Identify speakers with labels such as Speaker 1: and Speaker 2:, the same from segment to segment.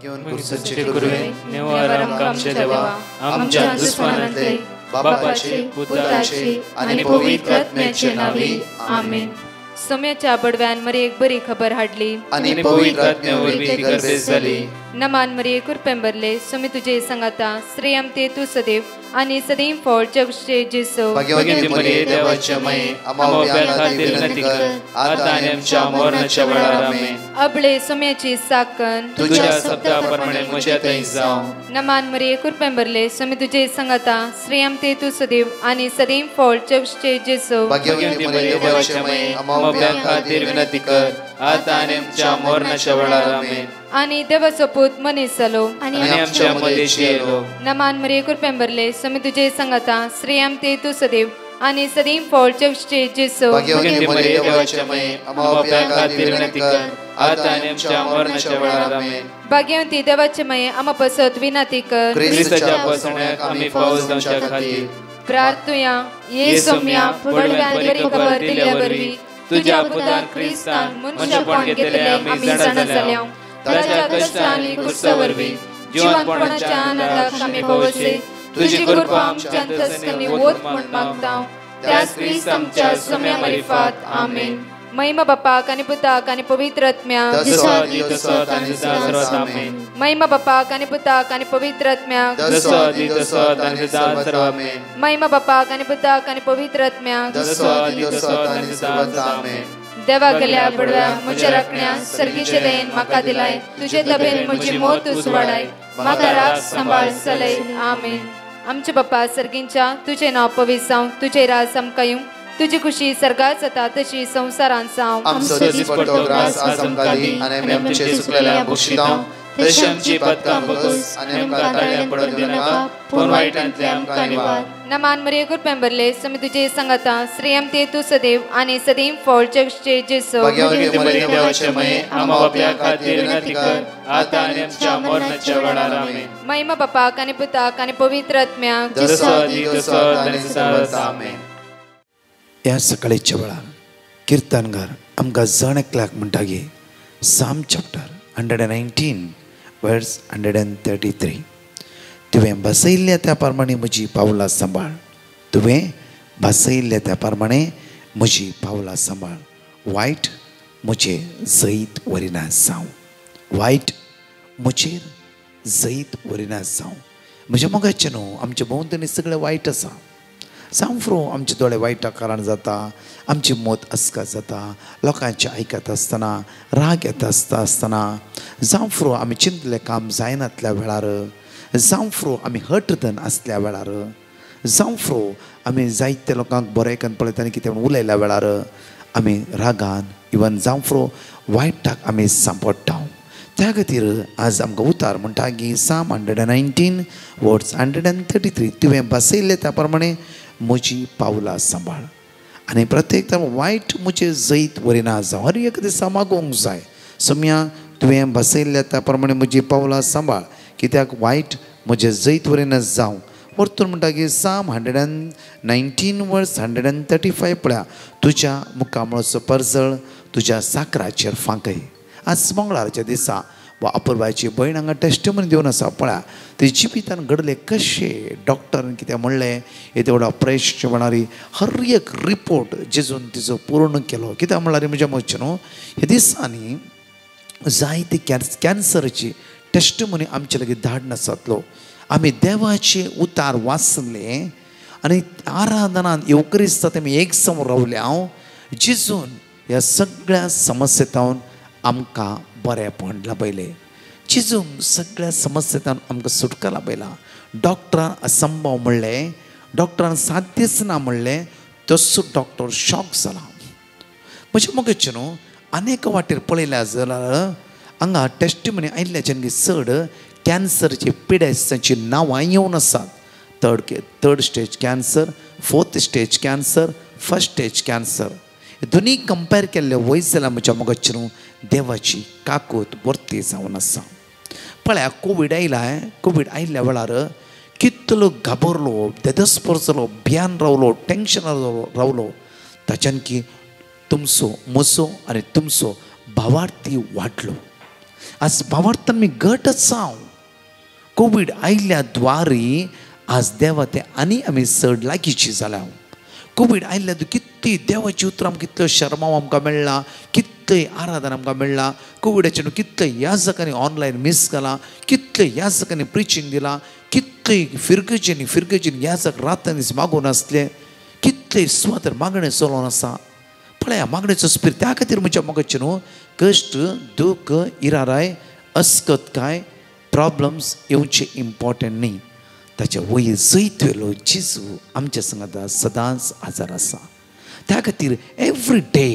Speaker 1: घेऊन सच्चे गुरुवे निवार आमच्या देवा आमच्या दुश्मनांतले बापाचे पुत्राचे आणि पवित्र आत्म्याचे नावे आमेन.
Speaker 2: सोम्याच्या बडव्यान मरी एक बरी खबर हाडली
Speaker 1: आणि पवित्र आत्म्यावर ती गर्दी झाली.
Speaker 2: नमान मरी कुरपेंबरले सोमी तुझे संगाता श्रेयम ते तू सदैव आणि सदैव फळ जगचे जेसो.
Speaker 1: भाग्यवती मरिये देवाच्या माये आम्हा खातीर विनंती कर आता आणि आमच्या मरणाच्या वेळार आमेन.
Speaker 2: अबळे सोम्याची साकन
Speaker 1: तुझ्या शब्दाप्रमाणे म्हज्या थंय जावं.
Speaker 2: नमान मरी कुरपेंबरले सोमी तुझे संगाता श्रेयम ते तू सदैव आणि सदैव फळ जगचे जेसो.
Speaker 1: भाग्यवती मरिये देवाच्या माये आम्हा खातीर विनंती कर आता आणि आमच्या मरणाच्या वेळार आमेन.
Speaker 2: आणि देवाचो पूत मनीस जालो
Speaker 1: आणि आमच्या मध्येशी येलो.
Speaker 2: नमान मरी कुरपेंबरले सोमी तुझे संगाता श्रेयम ते तू सदैव आणि सदैव फळ जगचे जेसो.
Speaker 1: भाग्यवती मरिये देवाच्या माये आम्हा खातीर विनंती कर आता आणि आमच्या मरणाच्या वेळार आमेन.
Speaker 2: भाग्यवती देवाचे माये आम्हा पसत विनंती कर
Speaker 1: ख्रिस्ताच्या पसण्याक आम्ही पावस जावच्या खातीर
Speaker 2: प्रार्थुया. ये सोम्या बडव्यान बरी खबर दिल्या वरवी तुझ्या पुतान ख्रिस्तान मनुष्यपण घेतले आम्ही जाणा जाल्या. ताच्या कष्टांनी क्रुसावरवी जीवनपणाच्या आनंदाक आम्ही पवसे तुझी कृपा आमच्या अंतस्करणी वोत म्हण मागता. त्याच ख्रिस्त आमच्या सोम्या मार्फत आमेन. महिमा बापाक आणि पुताक आणि पवित्र आत्म्याक महिमा बापाक आणि पुताक आणि पवित्र आत्म्याक महिमा बापाक आणि पुताक आणि पवित्र आत्म्याक. देवा गेल्या बडव्या म्हज्या राखण्या सर्गीचे देन म्हाका दिलाय. तुझे तबेन म्हजी मोत उसवाडाय म्हाका राख सांबाळ चलय आमेन. आमचे बाप्पा सर्गींच्या तुझे नाव पवित्र जावं. तुझे राज आमकां येवं. तुझी खुशी सर्गात जाता तशी संसारांत जावं.
Speaker 1: आमचो दिसपट्टो ग्रास आज आमकां दी आनी आमी आमचे सुकलेल्या बक्षितांव तशी आमची पदकां बगस आनी आमकां ताळ्यां पडत दिनाका पूण वायटांतले आमकां निवार.
Speaker 2: नमान मरिये कुरपेंबरले सोमी तुझे संगाता श्रेयम ते तू सदैव आणि सदैव फळ जगचे जेसो.
Speaker 1: भाग्यवती मरिये देवाचे माये आम्हा बाप्या खातीर विनंती कर आता आनी आमच्या मरणाच्या वेळार आमेन.
Speaker 2: महिमा बापाक आणि पुताक आणि पवित्र आत्म्याक
Speaker 1: आमेन.
Speaker 3: ह्या सकाळीच्या वेळार किर्तनगार आमकां जण एकल्याक म्हणटा गे साम चॅप्टर 119 वर्स 133. तुवें बसयल्ल्या त्या प्रमाणे म्हजी पावलां सांबाळ. तुवें बसयल्ल्या त्या प्रमाणे म्हजी पावलां सांबाळ. वायट म्हजे जैत वरिना जावं. वायट म्हजेर जैत वरिना जावं. म्हज्या मोगाचें न्हू आमच्या भोंवतणी सगळें वायट आसा. सांफ्रो आमचे दोळे वायटा कारण जाता. आमची मोत अस्का जाता. लोकांचे आयकत आसतना राग येता आसतना जावफ्रो आमी चिंतलें काम जायनातल्या वेळार जावफ्रो आमी हटदन आसल्या वेळार जावफ्रो आमी जायते लोकांक बरेंकन पळयतना कितें उलयल्या वेळार आमी रागान इवन जावफ्रो वायटाक आमी सांपडटा. त्या खातीर आज आमकां उतार म्हणटा की साम 119 वर्ड्स 133. तुवें बसयल्लें त्या प्रमाणे म्हजी पावलां सांबाळ. आनी प्रत्येक वायट म्हजें जैत वरिना जावं. हर एक दिसा मागोवंक जाय सोम्या तुवें बसयल्ल्या त्या प्रमाणे म्हजी पावलां सांबाळ कित्याक वायट म्हजें जैत वरिना जावं. परतून म्हणटा की साम 119 वर्स 135 पळया. तुज्या मुखामळाचो परजळ तुज्या साकराचेर फांकय. आज मंगळारच्या दिसा वा अपूर्वाची भयण हांगा टेस्टिमनी दिवन आसा पळया. ते जिवितान घडले कशें डॉक्टरान कितें म्हणलें येदे व्हडा ऑपरेशन म्हणणारी हर एक रिपोर्ट जेजून तिजो पूर्ण केलो. कित्याक म्हणल्यार म्हज्या मच्छे न्हू ह्या दिसांनी जायती कॅन्सराची टेस्टिमनी आमचे लागीं धाडून आसातलो. आमी देवाचे उतार वाचले आनी आराधनान येवकरिस्तांत आमी एक समोर रावले. हांव जेजून ह्या सगळ्या समस्येंतावन आमकां बरेंपण लाभयलें. जेजून सगळ्या समस्येंतान आमकां सुटका लाभयला. डॉक्टरान असंभव म्हणलें डॉक्टरान साध्यच ना म्हणलें तसो डॉक्टर शॉक जाला. म्हजे मोगेचे न्हू अनेक वाटेर पळयल्या जाल्यार हांगा टेस्टिमनी आयिल्ल्याच्यान चड कॅन्सरची पिडेस्तांची नांवां येवन आसात. Third stage cancer, fourth stage cancer, first stage cancer. दोनी कंपेर केल्ले वयस जाल्यार म्हज्या मोगाची न्हू देवाची काकूत वर्ती जावन आसा. पळया कोवीड आयला. कोवीड आयिल्ल्या वेळार कितलो घाबरलो, देदस्पर जालो, भियान रावलो, टेन्शन रावलो. ताच्यान की तुमचो म्हजो आनी तुमचो भावार्थी वाडलो. आज भावार्थान मी घट आसा कोविड आयिल्ल्या द्वारी आज देवा ते आनी आमी चड लागींची जाल्या कोविड आयिल्ल्या कितली देवाची उतरां कितल्यो शर्माव आमकां मेळ्ळा कितले आराधना आमकां मेळ्ळा कोविडाचे न्हू कितले याजकांनी ऑनलायन मिस केला कितले याजकांनी प्रिचींग दिला कितले फिरगेचींनी याजक रात दीस मागून आसले कितले सुवातेर मागणें चलोवन आसा पळया मागणेचो स्पिरीट त्या खातीर म्हज्या मोगाचें न्हू कश्ट दूख इराराय अस्कतकाय प्रॉब्लम्स येवचे इम्पॉर्टंट न्ही ताचे वयर जैतवेलो जेजू आमच्या संगत सदांच आजार आसा त्या खातीर एवरी डे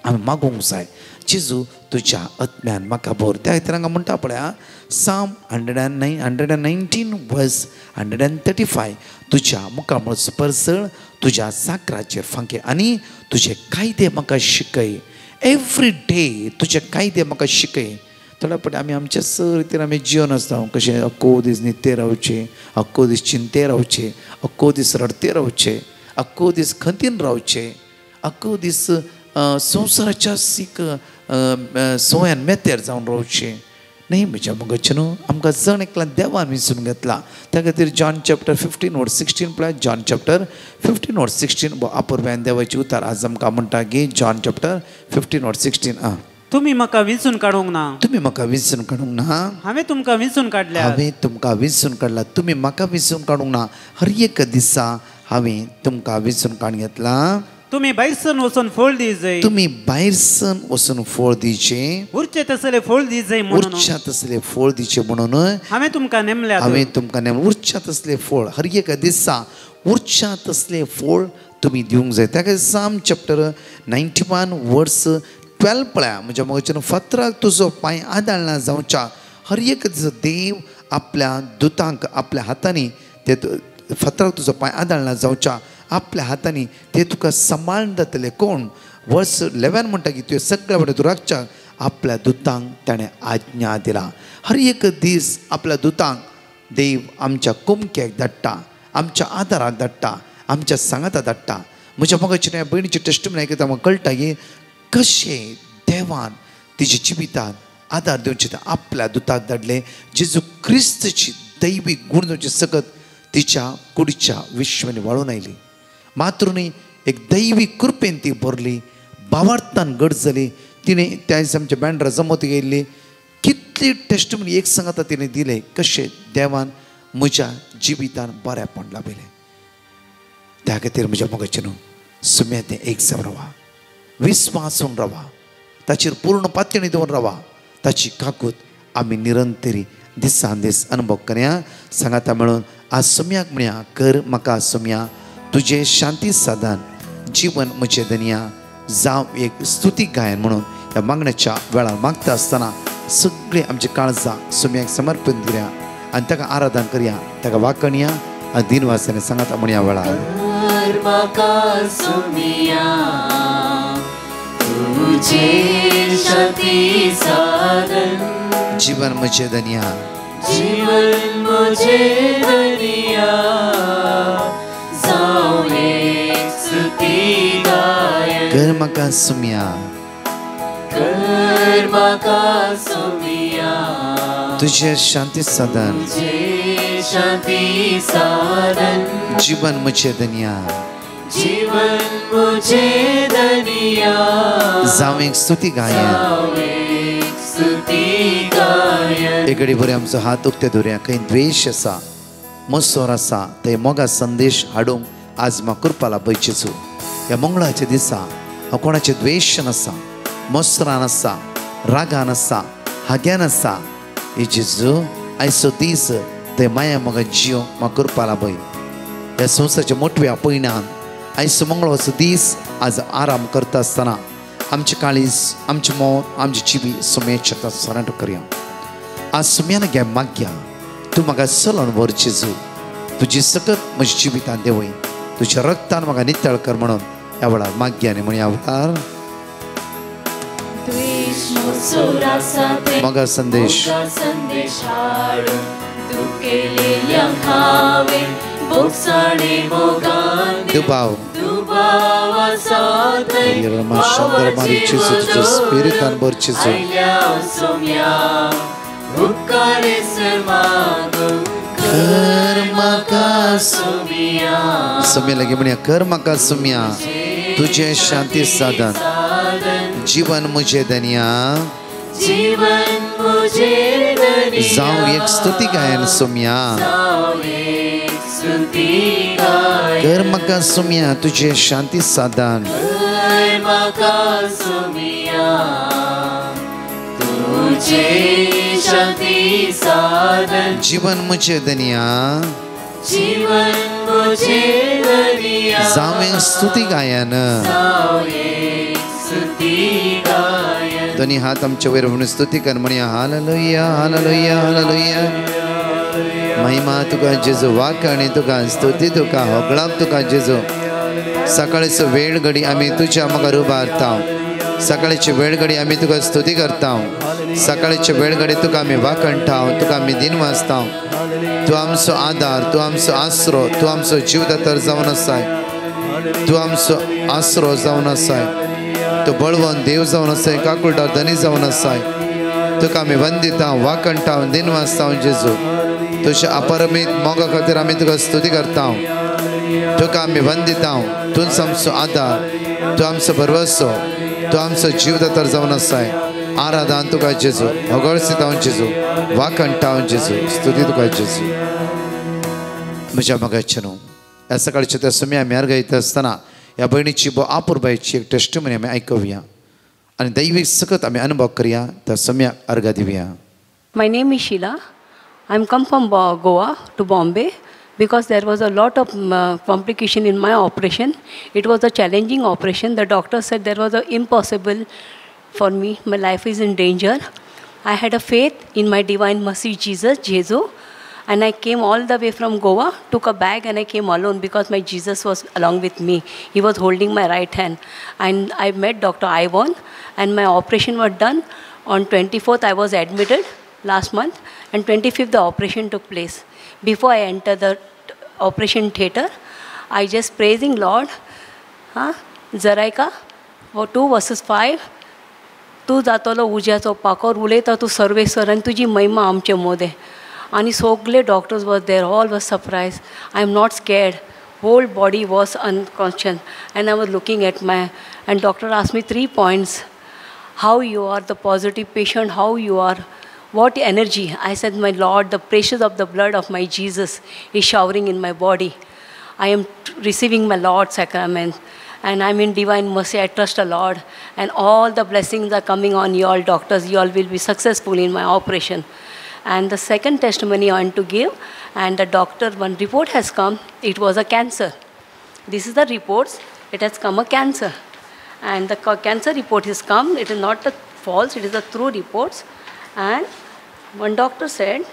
Speaker 3: आमी मागूंक जाय जेजू तुज्या आत्म्यान म्हाका भर त्या खातीर हांगा म्हणटा पळया साम 119 वर्स 135 तुज्या मुखामळ परसळ तुज्या साकराचेर फांके आनी तुजे कायदे म्हाका शिकय एवरी डे तुजे कायदे म्हाका शिकय थोड्या फावटी आमी आमच्या रितीन आमी जिवन आसता कशें अख्खो दीस न्हिदते रावचे अख्खो दीस चिंते रावचे अख्खो दीस रडते रावचे अख्खो दीस खंतीन रावचे अख्खो दीस संवसाराच्या सीक सोयान मेतेर जावन रावचे न्ही म्हज्या मोगाचें न्हू आमकां जण एकल्यान देवान विसरून घेतला त्या खातीर जॉन चॅप्टर 15 वर्स 16 पळय जॉन चॅप्टर 15 वर्स 16 अपुर्ब्यान देवाची उतार आज आमकां म्हणटा की जॉन चॅप्टर 15 वर्स 16
Speaker 4: तुम्ही म्हाका विंचून काडूंक ना
Speaker 3: तुम्ही म्हाका विंचून काडूंक ना
Speaker 4: हांवें तुमकां विंचून काडल्या
Speaker 3: हांवें तुमकां विंचून काडला तुम्ही म्हाका विंचून काडूंक ना हर एक दिसा हांवें तुमकां विंचून काडून घेतला
Speaker 4: तुम्ही भायरसून वचून फळ दी जाय
Speaker 3: तुम्ही भायरसून वचून फळ दिवचे
Speaker 4: उरचे तसले फळ दी जाय म्हणून
Speaker 3: उरच्या तसले फळ दिवचे म्हणून
Speaker 4: हांवें तुमकां नेमल्या
Speaker 3: हांवें तुमकां नेम उरच्या तसले फळ हर एक दिसा उरच्या तसले फळ तुम्ही दिवंक जाय त्या साम चॅप्टर 91 वर्स 12 पळया म्हणजे मोगाचें फातराक तुजो पांय आदाळना जावच्या हर एक दिसा देव आपल्या दुतांक आपल्या हातांनी ते फातराक तुजो पांय आदाळना जावच्या आपल्या हातांनी ते तुका सांबाळून जातले कोण वर्स 11 म्हणटा की तुवें सगळ्या वाटेन तूं राखच्या आपल्या दुतांक ताणें आज्ञा दिला हर एक दीस आपल्या दुतांक देव आमच्या कुमक्याक धाडटा आमच्या आदाराक धाडटा आमच्या सांगाता धाडटा म्हज्या मोगाचें भयणीची टेस्टमनी आयकता म्हाका कळटा की कशें देवान तिच्या जिवितांत आदार दिवचे आपल्या दुताक धाडले जेजू क्रिस्तची दैवी गुण जावचे सकत तिच्या कुडीच्या विश्वानी वाळून आयली मात्र न्ही एक दैवी कृपेन ती भरली भावार्थान घट जाली तिणें त्या दिसा आमच्या बँड्रा जमत गेल्ली कितली टेस्टमनी एक सांगता तिणें दिले कशें देवान म्हज्या जिवितान बऱ्यापण लाभयलें त्या खातीर म्हज्या मोगाचें न्हू सुम्या तें एक जावन रावा विस्वासून रावा ताचेर पूर्ण पातळी दवरून रावा ताची काकूत आमी निरंतरी दिसान दीस अनुभव करया सांगाता मेळून आज सुम्याक म्हणया कर म्हाका सुम्या तुजें शांती साधन जीवन म्हजें दनिया जावं एक स्तुती गायन म्हणून ह्या मागण्याच्या वेळार मागता आसतना सगळीं आमची काळजां सुम्याक समर्पण दिल्या आनी ताका आराधन करया ताका वाकणया आनी दिनवासांनी सांगाता म्हणया वेळार जीवन मुझे दनिया
Speaker 2: जीवन मुझे दनिया जाऊं एक स्तुती गायन
Speaker 3: कर म्हाका सुम्या
Speaker 2: कर म्हाका सुमिया
Speaker 3: तुझे शांती साधन
Speaker 2: तुझे शांती साधन
Speaker 3: जीवन मुझे दनिया
Speaker 2: जीवन मुझे दनिया
Speaker 3: जावं एक स्तुती गायन
Speaker 2: स्तुती गायन
Speaker 3: एक घडी बरें आमचो हात उक्ते दवरया खंय द्वेश आसा मसोर आसा ते मोगा संदेश हाडूंक आज म्हाका करपा लाभयचेचो ह्या मंगळाच्या दिसा हांव कोणाचे द्वेश नासा मोसरान आसा रागान आसा हाग्यान आसा हे जेजू आयचो दीस ते माया मोगा जियो म्हाका करपा लाभय ह्या संवसाराच्या मोठव्या पयण्यान आयचो मंगळाचो दीस आज आराम करता आसतना आमचे काळीज आमचे मोत आमची जिवी सुमेच्या सरांट करया आज सुम्यान घे मागया तूं म्हाका चलोन व्हर जेजू तुजी सकत म्हज्या जिवितान देवय तुज्या रक्तान म्हाका नितळ कर म्हणून ह्या वेळार मागया आनी म्हण ह्या वेळार मोगा संदेश दुबाव तुझं स्पिरिट अनभरचीचो कर म्हाका सोम्या लागी म्हणया कर म्हाका सोम्या तुझे शांती साधन जीवन मुझे धनिया जाऊ एक स्तुती गायन सोम्या कर म्हाका सोम्या तुझे शांती साधन जीवन मुझे धनिया जाऊ एक स्तुती गायन दोन्ही हात आमच्या वयर म्हणून स्तुती कर म्हणया हालेलुया हालेलुया हालेलुया महिमा तुका जेजू वाखाणी तुका स्तुती तुका होगळाप तुका जेजू सकाळीचो वेळ घडी आमी तुज्या मुखार उबारता सकाळीची वेळ घडी आमी तुका स्तुती करता सकाळीची वेळ घडी तुका आमी वाखणटा तुका आमी दिन वाचता तू आमचो आदार तू आमचो आसरो तू आमचो जीवदातार जावन आसाय तू आमचो आसरो जावन आसाय तू बळवंत देव जावन आसाय काकुळटार धनी जावन आसाय तुका आमी वंदिता वाखणटा दिन वाचता जेजू तुज्या अपरमीत मोगा खातीर आमी तुका स्तुती करता तुका आमी वंदिता तूच आमचो आदार तू आमचो भरवसो तू आमचो जीवदातार जावन आसाय आराधन तुका जेजू होगळसिता जेजू वाखणटा जेजू स्तुती तुका जेजू म्हज्या मोगाचे न्हू ह्या सकाळच्या त्या सुम्या आमी अर्घयत आसतना ह्या भयणीची आपुरबायची एक टेस्टिमनी आमी आयकुया आनी दैवीक सकत आमी अनुभव करया त्या सुम्याक अर्घ दिवया.
Speaker 5: My name is Sheila. I'm come from Goa to Bombay because there was a lot of complication in my operation. It was a challenging operation. The doctor said there was a impossible for me. My life is in danger. I had a faith in my divine mercy, Jesus, Jesu. And I came all the way from Goa, took a bag and I came alone because my Jesus was along with me. He was holding my right hand. And I met Dr. Ivan and my operation was done. On 24th, I was admitted last month and 25th, the operation took place. Before I entered the operation theater, I just praising Lord. Zaraika, 2 verses 5. तू जातलो उज्याचो पाकोर उलयता तू सर्वेश्वर आनी तुजी महिमा आमचे मोदे आनी सगळे doctors was there all was surprise I am not scared whole body was unconscious and I was looking at my and doctor asked me 3 points. How you are the positive patient, how you are, what energy. I said, my Lord, the precious of the blood of my Jesus is showering in my body. I am receiving my Lord's sacrament and I'm in divine mercy. I trust the Lord and all the blessings are coming on you all doctors. You all will be successful in my operation. And the second testimony I want to give, and the doctor, one report has come, it was a cancer. This is the reports, it has come a cancer. And the cancer report has come. It is not the false, it is the true reports. And one doctor said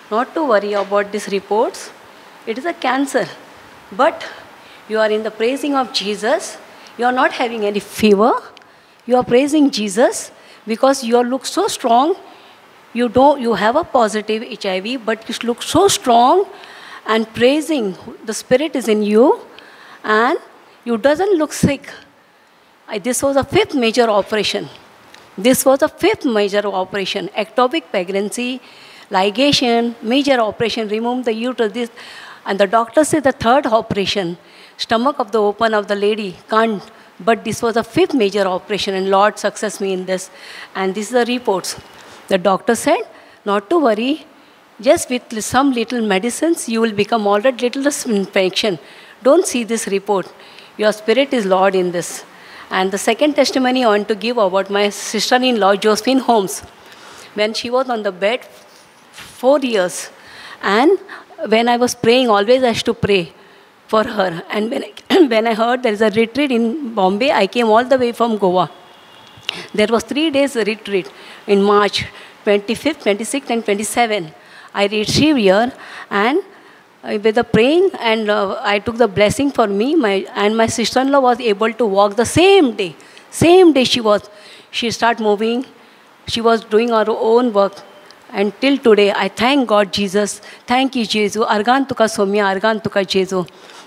Speaker 5: not to worry about these reports. It is a cancer. But you are in the praising of Jesus. You are not having any fever. You are praising Jesus because you look so strong. You have a positive HIV, but you look so strong and praising. The Spirit is in you and you doesn't look sick. This was a 5th major operation. This was a 5th major operation. Ectopic pregnancy, ligation, major operation, remove the uterus. This, and the doctor said the 3rd operation, stomach of the open of the lady can't. But this was a 5th major operation and Lord success me in this. And this is the reports. The doctor said not to worry. Just with some little medicines, you will become already little infection. Don't see this report. Your spirit is Lord in this. And the second testimony I want to give about my sister-in-law, Josephine Holmes. When she was on the bed 4 years, and when I was praying, always I used to pray for her. And when I heard there is a retreat in Bombay, I came all the way from Goa. There was 3 days retreat in March, 25th, 26th, and 27th. I received here, and with the praying, and I took the blessing for me. My sister-in-law was able to walk the same day. Same day she started moving. She was doing her own work. And till today, I thank God, Jesus. Thank you, Jesus. Argan tuka somya, argan tuka Jesu.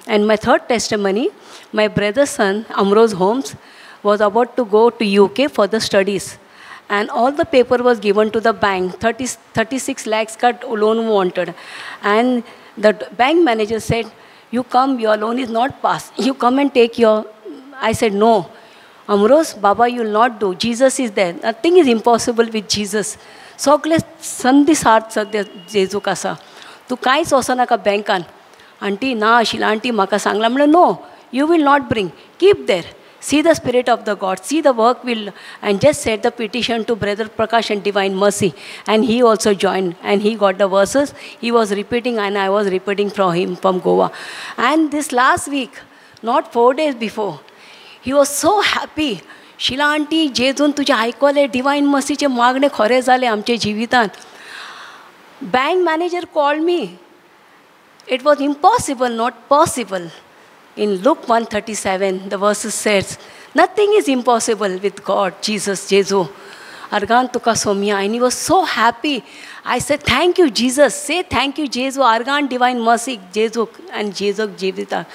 Speaker 5: And my third testimony, my brother's son, Amroz Holmes, was about to go to UK for the studies. And all the paper was given to the bank, 36 lakhs ka loan wanted. And the bank manager said, you come, your loan is not passed. You come and take your... I said, no. Amroz, Baba, you will not do. Jesus is there. Nothing is impossible with Jesus. सगळे संधी साथ सद्या जेजू कसा तू कांयच वचनाका बँकान aunty ना आशिल्लें आंटी म्हाका सांगला म्हणल्यार no you will not bring keep there see the spirit of the God see the work will and just set the petition to brother Prakash and divine mercy and he also join and he got the verses he was repeating and I was repeating from Goa and this last week not 4 days before he was so happy Shila aunty जेजून तुझे आयकले divine मसीचे मागणे खरे जाले आमच्या जिवितांत bank manager called me it was impossible not possible in Luke 137 the verses सेड्स nothing is impossible with God Jesus जेजू अर्गान तुका सोमिया and he was so happy I said, thank you, Jesus. Say thank you, Jesus. Argan divine mercy, Jesus and Jesus Jivita.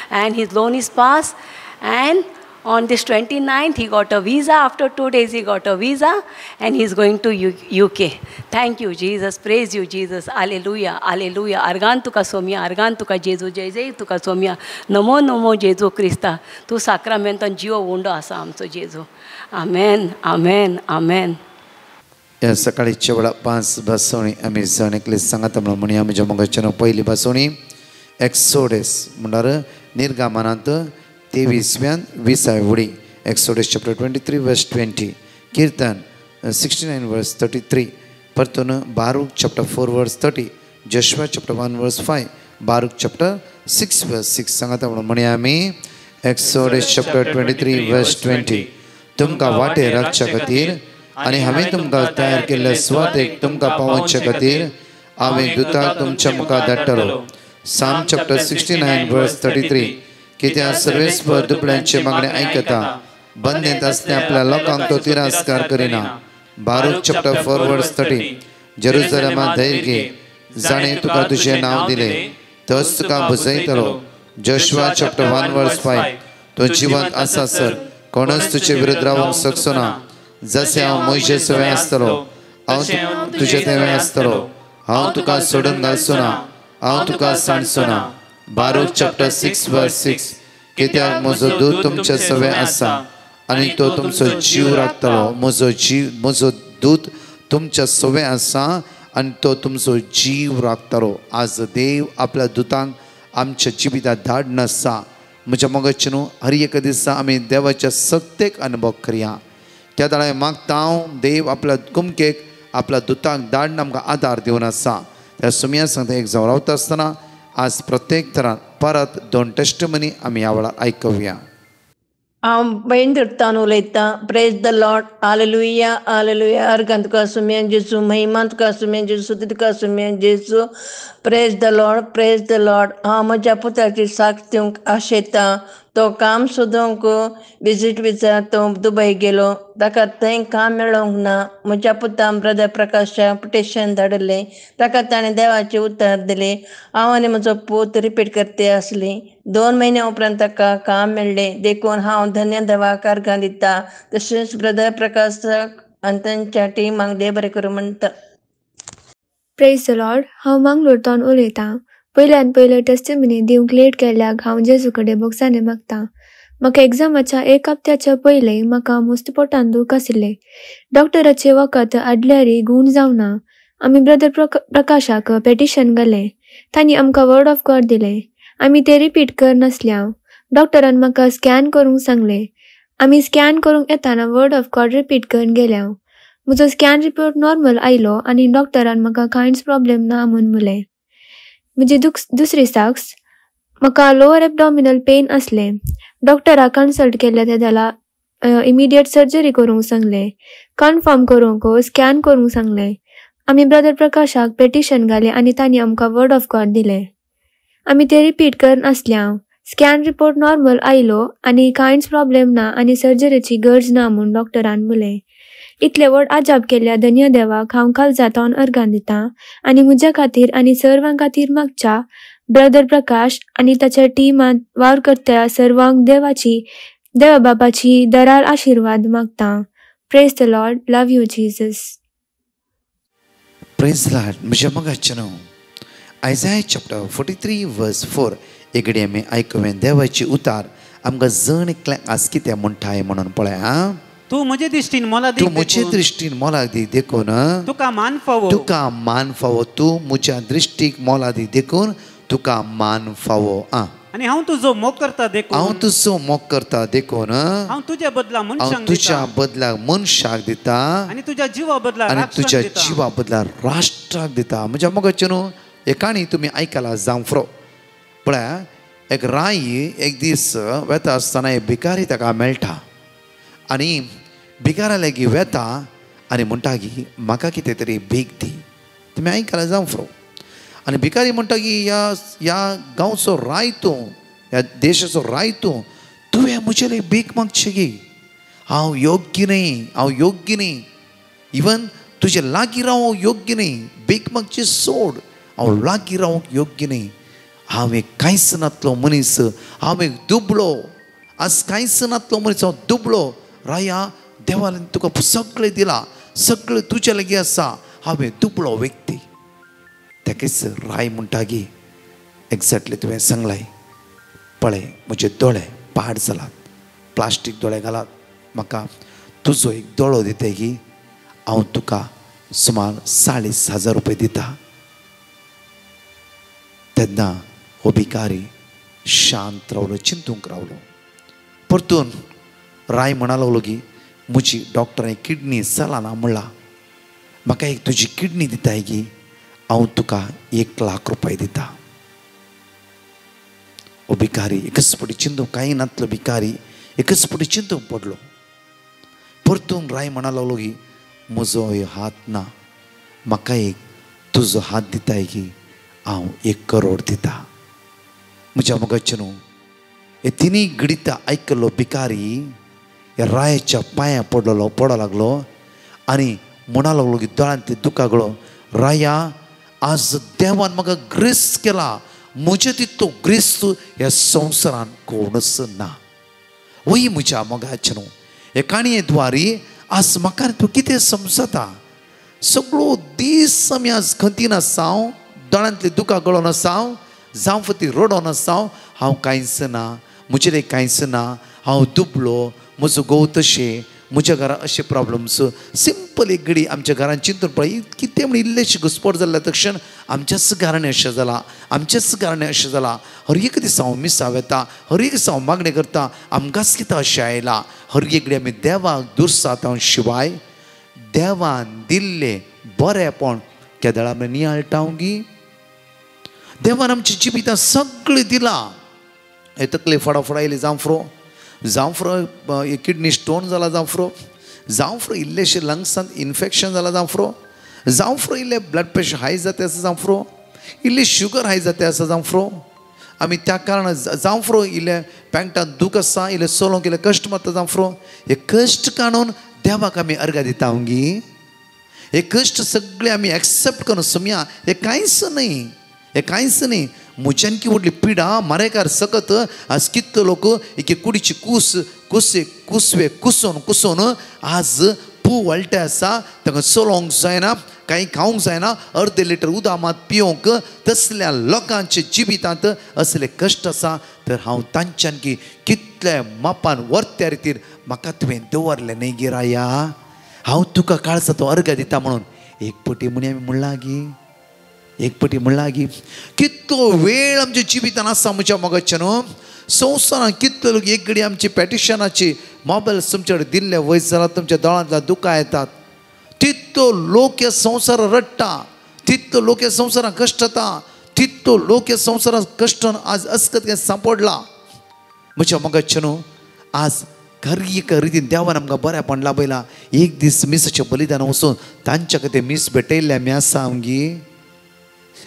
Speaker 5: And his loan is passed. And on this 29th, he got a visa. After 2 days, he got a visa. And he's going to UK. Thank you, Jesus. Praise you, Jesus. Hallelujah. Hallelujah. Argan tuka somia. Argan tuka Jesus. Jai Jai tuka somia. Namo namo Jesus Christa. Tu sacramentan jiva wondo asa amso Jesus. Amen. Amen. Amen.
Speaker 3: या सकाळीच्या वेळा 5 बसवणी आम्ही जण एकले सांगता म्हणून म्हणी आमी जमगाच्या पहिली बसवणी एक्सोडस म्हणल्यार निर्गमनांत 23व्यान 20व्या वडी एक्सोडस चॅप्टर 23 वर्स 20 कीर्तन 69 वर्स 33 परतून बारूक चॅप्टर 4 वर्स 30 जोशुआ चॅप्टर 1 वर्स 5 बारूक चॅप्टर 6 वर्स 6 सांगता म्हणून म्हणी आमी एक्सोडस चॅप्टर 23 वर्स 20 तुमका वाटे राखच्या खातीर आणि हांवें तुमकां तयार केल्ल्या स्वातेक तुमकां पावोवचे खातीर हांवें दुताक तुमच्या मुखार धाडटलो साम चॅप्टर 69 वर्स 33 कित्याक सर्वेस्पर दुपळ्यांचे मागणे आयकता बंदेंत आसतना आपल्या लोकांक तो तिरस्कार करिना बारूक चॅप्टर 4 वर्स 30 जेरुसलेमांत धैर्य घे जाणें तुका तुजें नांव दिलें तोच तुका बुजयतलो जोशुआ चॅप्टर 1 वर्स 5 तो जिवंत आसा सर कोणच तुजे विरुद्ध रावंक शकचो ना जसे हांव मोशे सवे आसतलो हांव तुजे तेवे आसतलो हांव तुका सोडून घालचो ना हांव तुका सांडचो ना बारूक चॅप्टर 6 वर्स 6 कित्याक म्हजो दूत तुमचे सवे आसा आनी तो तुमचो जीव राखतलो म्हजो दूत तुमचे सवे आसा आनी तो तुमचो जीव राखतलो आज देव आपल्या दुतांक आमच्या जिवितांत धाडन आसा म्हज्या मोगाचे न्हू हर एक दिसा आमी देवाच्या सक्तेक अनुभव करया त्या दाळे मागता हांव देव आपल्या कुमकेक आपल्या दुतांक धाडन आमकां आदार दिवन आसा त्या सुमया सांगता एक जावन रावता आसतना आज प्रत्येक तरान परत 2 टेस्टमनी आमी ह्या वेळार आयकुया
Speaker 6: हांव बहीण धरतान उलयतां praise the Lord hallelujah hallelujah अर्गां तुका सुमयेन जेजू महिमा तुका सुमयेन जेजू स्तुती तुका सुमयेन जेजू प्रेज द लॉर्ड हांव म्हज्या पुताची साख दिवंक आशेतां तो काम सोदूंक विजीट विजा तो दुबय गेलो ताका थंय काम मेळोंक ना म्हज्या पुतान ब्रदर प्रकाशाक पिटिशन धाडलें ताका ताणें देवाचें उतर दिलें हांव आनी म्हजो पूत रिपीट करते आसलीं 2 म्हयने उपरांत ताका काम मेळ्ळें देखून हांव धन्य देवाक अर्गां दितां तशेंच ब्रदर प्रकाशाक आनी तांच्या टिमाक देव बरें करूं म्हणटा
Speaker 2: प्रेज द लॉर्ड हांव मंगळूरतान उलयतां पयल्यान पयले टेस्टिमनी दिवंक लेट केल्याक हांव जेजू कडेन बोगसाने मागतां म्हाका एग्जामाच्या 1 हप्त्याच्या पयलीं म्हाका मस्त पोटान दूख आशिल्लें डॉक्टराचे वखद आदल्यारी गूण जावना आमी ब्रदर प्रकाशाक पेटिशन घालें तांणी आमकां वर्ड ऑफ गॉड दिलें आमी तें रिपीट करनासल्या डॉक्टरान म्हाका स्कॅन करूंक सांगलें आमी स्कॅन करूंक येताना वर्ड ऑफ गॉड रिपीट करून गेल्या म्हजो स्कॅन रिपोर्ट नॉर्मल आयलो आनी डॉक्टरान म्हाका कांयच प्रॉब्लेम ना म्हूण म्हणलें म्हजी दुसरी साक्स म्हाका लोअर एबडॉमिनल पेन आसलें डॉक्टराक कन्सल्ट केलें तें जाल्यार इमिडिएट सर्जरी करूंक सांगलें कन्फर्म करूंक स्कॅन करूंक सांगलें आमी ब्रदर प्रकाशाक पेटिशन घालें आनी तांणी आमकां वर्ड ऑफ गॉड दिलें आमी तें रिपीट करन आसल्या स्कॅन रिपोर्ट नॉर्मल आयलो आनी कांयच प्रॉब्लेम ना आनी सर्जरीची गरज ना म्हूण डॉक्टरान म्हणलें इतले व्हड आजाप केल्ल्या धन्य देवाक हांव कालजातावन अर्गां दितां आनी म्हज्या खातीर आनी सर्वां खातीर मागच्या ब्रदर प्रकाश आणि ताच्या टिमात वावरकर्त्या सर्वांक देवा बापाची दरार आशीर्वाद मागता. Praise the Lord. Love you Jesus.
Speaker 3: Praise Lord. म्हज्या मगाचे न्हू आयझाया चॅप्टर 43 वर्स 4 एकडे आमी आयकुवें देवाची उतार आमकां जण एकल्याक आज कितें म्हणटाय म्हणून पळय.
Speaker 4: तू म्हजे दिश्टीन मोलादीक
Speaker 3: तू म्हजे दृश्टीन मोलादीक देखून
Speaker 4: तुका मान फावो.
Speaker 3: तुका मान फावो. तू म्हज्या दृश्टीक मोलादीक देखून तुका मान फावो.
Speaker 4: आणि हांव तुजो मोग करता देखून
Speaker 3: हांव तुजो मोग करता देखून
Speaker 4: हांव तुज्या बदला मनशांक
Speaker 3: हांव तुज्या बदलाक मनशाक दिता
Speaker 4: आणि तुज्या जीवा बदला
Speaker 3: आनी
Speaker 4: राष्ट्रांक
Speaker 3: तुज्या
Speaker 4: दिता.
Speaker 3: जिवा बदला राष्ट्राक दिता. म्हज्या मोगाचे न्हू एक काणी तुमी आयकला जावफ्रो पळय. एक राई एक दीस वेता आसतना एक भिकारी ताका मेळटा आनी भिकारा लागीं वेता आनी म्हणटा की म्हाका कितें तरी भीक दी. तुमी आयकला जावफ्रो. आनी भिकारी म्हणटा की ह्या गांवचो राय तूं ह्या देशाचो राय तूं तुवें म्हजे लागीं भीक मागची गी. हांव योग्य न्ही. इवन तुजे लागीं रावंक योग्य न्ही. भीक मागची सोड. हांव लागीं रावंक योग्य न्ही. हांव एक कांयच नातलो मनीस. हांव एक दुबळो. आज कांयच नातलो मनीस. हांव दुबळो. राया देवान तुका सगळें दिलां. सगळें तुजे लागीं आसा. हांव एक दुबळो व्यक्ती. तेकेच राय म्हणटा की एक्झॅक्टली तुवें सांगलाय. पळय म्हजे दोळे पाड जालात. प्लास्टीक दोळे घालात. म्हाका तुजो एक दोळो दिता की हांव तुका सुमार 40,000 रुपया दिता. तेन्ना हो भिकारी शांत रावलो. चिंतूंक रावलो. परतून राय म्हणा लागलो की म्हजी डॉक्टरान किडनी चलना म्हणला. म्हाका एक तुजी किडनी दिताय की हांव तुका 1,00,000 रुपया दिता. हो भिकारी एकच फावटी चिंतूंक कांय नातलो. भिकारी एकच फावटी चिंतूंक पडलो. परतून राय म्हणा लागलो की म्हजो हात ना. म्हाका एक तुजो हात दिताय की हांव 1 करोड दिता. म्हज्या मोगाचे न्हू हे तिनी घडीत आयकलो भिकारी ह्या रायाच्या पांयां पडो लागलो आनी म्हणा लागलो की दोळ्यांतले दुखागळो राया आज देवान म्हाका ग्रेस केला. म्हजे तितलो ग्रेस ह्या संवसारान कोणूच ना. वय म्हज्या मोगाचे न्हू हे काणये द्वारी आज म्हाका तूं कितें समजता. सगळो दीस आमी आज खंतीन आसांव. दोळ्यांतले दुखां गळोन आसांव. जावं फती रडोन आसांव. हांव कांयच ना. म्हजे लागीं कांयच ना. हांव दुबळो. म्हजो घोव तशें. म्हज्या घरान अशे प्रॉब्लम्स. सिंपल एक घडी आमच्या घरान चिंतून पळय कितें म्हण इल्लेशे घुस्पट जाल्ल्या तक्षण आमच्याच घराणें अशें जालां. आमच्याच घराणें अशें जालां. हर एक दीस हांव मिसाव येता. हर एक दीस हांव मागणें करता. आमकांच कितें अशें आयलां. हर एक घडी आमी देवाक दुर्सातां शिवाय देवान दिल्लें बरेंपण केदळा आमी नियाळटाव गी. देवान आमच्या जिवितांत सगळें दिलां. हे तकले फडाफडा येयले जावं फ्रो किडनी स्टोन जाला जावं फ्रो इल्लेशे लंग्सांत इन्फेक्शन जाला जावं फ्रो इल्ले ब्लड प्रेशर हाय जाता आसा जावं फ्रो इल्ली शुगर हाय जाता आसा जावं फ्रो आमी त्या कारणान जावं फ्रो इल्ले पेंटान दूख आसा इल्ले चलोवंक इल्ले कश्ट मारता जावं फ्रो हे कश्ट काडून देवाक आमी अर्घ दिता गी. हे कश्ट सगळे आमी एक्सेप्ट करून सुमया. हे कांयच न्ही. म्हज्यान की व्हडली पिडा मारेकार सकत आज कितले लोक एक कुडीची कुसवे कुसोन आज पू वळटे आसा. ताका चलोवंक जायना. कांय खावंक जायना. अर्दे लिटर उदक मात पिवंक तसल्या लोकांच्या जिवितांत असले कश्ट आसा. तर हांव तांच्यान की कितले मापान वर्त्या रितीन म्हाका तुवें दवरलें न्ही गे राया. हांव तुका काळजा तो अर्घ दिता म्हणून एक पटी म्हणी आमी म्हणला गी. कितलो वेळ आमच्या जिवितान आसा म्हज्या मोगाचे न्हू. संवसारान कितले लोक एक घडी आमची पॅटिशनाची मोबायल तुमचे कडेन दिल्ले वयस जाल्यार तुमच्या दोळांतल्या दुखां येतात. तितलो लोक ह्या संवसारान रडटा. तितलो लोक ह्या संवसारान कश्ट जाता. तितलो लोक ह्या संवसारान कश्टान आज अस्कत सांपडला. म्हज्या मोगाचे न्हू आज खरी एका रितीन देवान आमकां बरेंपण लाभयलां. एक दीस मिसाचें बलिदान वचून तांच्या खातीर मीस भेटयल्ले आमी आसा आमगी.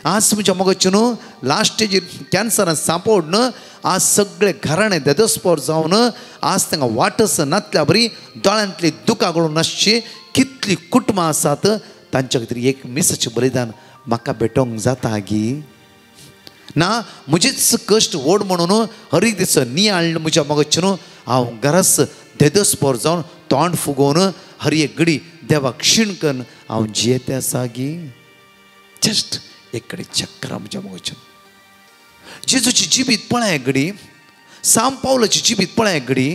Speaker 3: आज म्हज्या मोगाचे न्हू लास्ट स्टेजीर कॅन्सरान सांपड आज सगळे घराणे देदस्पोर जावन आज तांकां वाटस नातल्या बरी दोळ्यांतली दुखां गळून नासची कितलीं कुटुंबां आसात तांच्या खातीर एक मिसाचें बलिदान म्हाका भेटोवंक जाता गी. ना मुझेच कश्ट ओड म्हणून हर एक दिस नियाळ म्हज्या मोगाचें न्हू हांव घरास देदस पोर जावन तोंड फुगोवन हर एक घडी देवाक क्षीण करून हांव जियेते आसा गी जस्ट एक कडेन चक्करा म्हज्या मोगाचें जेजूची जिबीत पळय एक घडी साम पावलाची जिबीत पळय एक घडी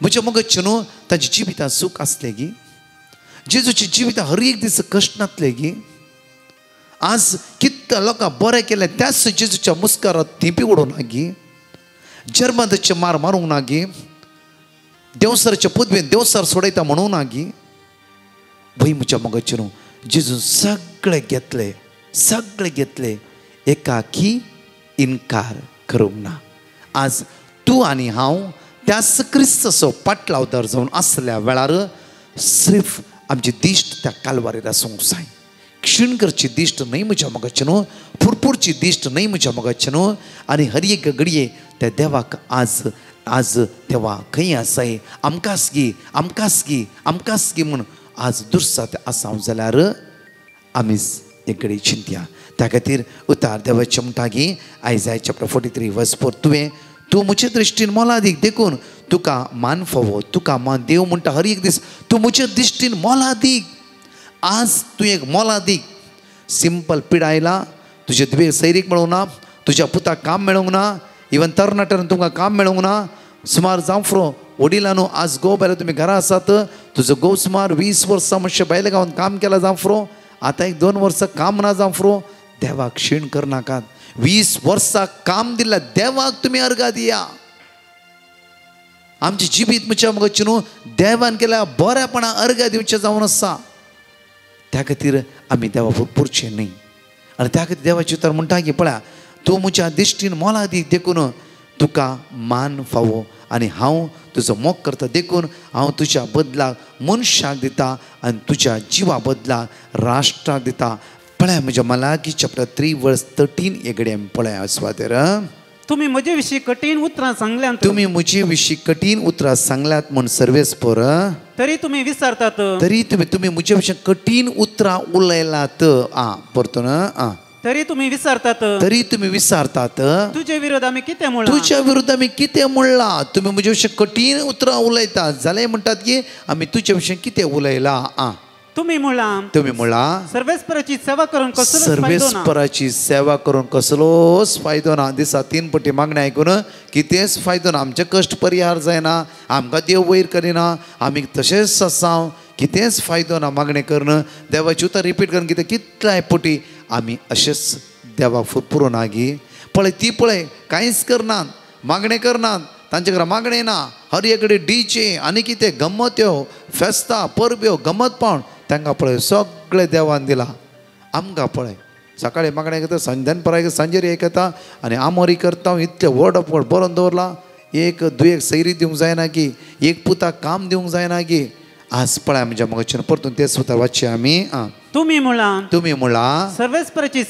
Speaker 3: म्हज्या मोगाचें न्हू ताची जिबितां सूख आसलें गी जेजूची जिबितां हर एक दीस कश्ट नासले गी आज कितल्या लोकां बरें केलें त्याच जेजूच्या मुस्कारांत थिंपी उडोवना गी जर्मनाचे मार मारूंक ना गी देवसराच्या पदवेन देवसर सोडयता म्हणूंक ना गी भंय म्हज्या मोगाचें न्हू जेजून सगळें घेतले एकाकी इन्कार करूंक ना आज तूं आनी हांव त्याच क्रिस्ताचो पाटलावदार जावन आसल्या वेळार सिर्फ आमची दिश्ट त्या कालवारीर आसूंक जाय क्षीण करची दिश्ट न्हय म्हज्या मोगाचें न्हू फुरफुरची दिश्ट न्हय म्हज्या मोगाचें न्हू आनी हर एक घडये त्या देवाक आज देवा खंय आसाय आमकांच गी म्हूण आज दुर्सात आसां जाल्यार आमी एक घडी चिंतया त्या खातीर उतार देवाचें म्हणटा गी आयजाय चॅप्टर 43 वर्स 4 तूं म्हजे दृश्टीन मोलादीक देखून तुका मान फावो तुका मान देव म्हणटा हर एक दीस तूं म्हजे दृश्टीन मोलादीक आज तूं एक मोलादीक सिंपल पिडायला तुजे दुवेक सैरीक मेळूंक ना तुज्या पुताक काम मेळूंक ना इवन तरणाट्यान तुमकां काम मेळूंक ना सुमार जावं फ्रो वडिलां न्हू आज घोव बायला तुमी घरा आसात तुजो घोव सुमार 20 वर्सां मातशें भायले गांवांत काम केलां जावं फ्रो आतां 1-2 वर्सां काम ना जावं फ्रो देवाक क्षीण करनाकात 20 वर्सां काम दिल्या देवाक तुमी अर्घा दिया आमची जिबीत म्हज्या मोगाचें न्हू देवान केल्या बरेपणा अर्घा दिवचें जावन आसा त्या खातीर आमी देवा पुरचें न्ही आनी त्या खातीर देवाची उतर म्हणटा की पळया तूं म्हज्या दिश्टीन मोलादीक देखून तुका मान फावो आनी हांव तुजो मोग करता देखून हांव तुज्या बदलाक मनशाक दिता आनी तुज्या जिवा बदलाक राष्ट्राक दिता पळय म्हज्या मलाकी चॅप्टर 3 वर्स 13 एगडे पळय स्वातेर
Speaker 4: तुम्ही म्हजे विशीं कठीण उतरां सांगल्यात
Speaker 3: तुम्ही म्हजे विशीं कठीण उतरां सांगल्यात म्हूण सर्वेस्पर
Speaker 4: तरी तुम्ही विचारतात
Speaker 3: तरी तुम्ही म्हजे विशीं कठीण उतरां उलयलात परतून
Speaker 4: तरी तुम्ही विचारतात तुजे विरोध आमी कितें म्हणला
Speaker 3: तुज्या विरुद्ध आमी कितें म्हणला तुम्ही म्हजे विशीं कठीण उतरां उलयतात जाल्यार म्हणटात की आमी तुजे विशीं कितें उलयला
Speaker 4: तुम्ही म्हणला सर्वेस्पराची
Speaker 3: सेवा करून कसलोच फायदो ना दिसा 3 पटी मागणी आयकून कितेंच फायदो ना आमचे कश्ट परिहार जायना आमकां देव वयर करिना आमी तशेंच आसांव कितेंच फायदो ना मागणी करून देवाची उतर रिपीट करून कितल्याय पटी आमी अशेंच देवाक फुरफुरो ना गी पळय ती पळय कांयच करनात मागणी करनात तांचे घरा मागणी ना हर एक कडेन डीजे आनी कितें गम्मत्यो फेस्तां परब्यो गमत पावन तांकां पळय सगळें देवान दिलां आमकां पळय सकाळीं मागणें करता संध्यान पराय सांजेर एक येता आनी आमोरी करता इतलें व्हड व्हड बरोवन दवरलां एक दुयेक सैरी दिवंक जायना की एक पुताक काम दिवंक जायना की आज पळय म्हज्या मोगाचें परतून तें सुद्दां वाचचें आमी तुम्ही म्हणला
Speaker 4: सर्वेस्पराची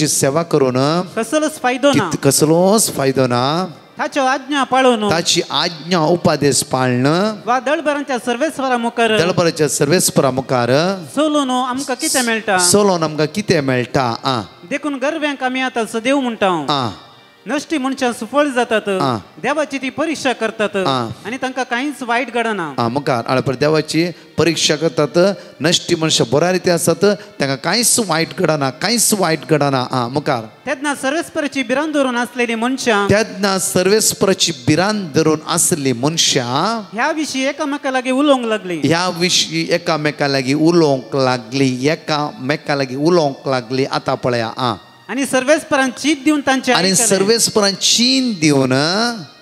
Speaker 3: सेवा करून कसलोच फायदो ना ताची आज्ञा उपादेश पाळणं
Speaker 4: वा दळबरांच्या
Speaker 3: सर्वेस्परा मुखार
Speaker 4: सोलोन आमकां कितें मेळटा देखून गर्व्यांक आमी आतां सदैव म्हणटा नश्टी मनशां सुफळ जातात देवाची ती परीक्षा करतात आनी तांकां कांयच वायट घडना
Speaker 3: मुखार देवाची परीक्षा करतात नश्टी मनशां बऱ्या रिती आसात तांकां कांयच वायट घडना मुखार
Speaker 4: तेन्ना सर्वेस्पराची बिरान धरून आसलेली मनशां
Speaker 3: ह्या विशीं एकामेका लागीं उलोवंक लागली आतां पळया
Speaker 4: आनी सर्वेस्परान चीत दिवन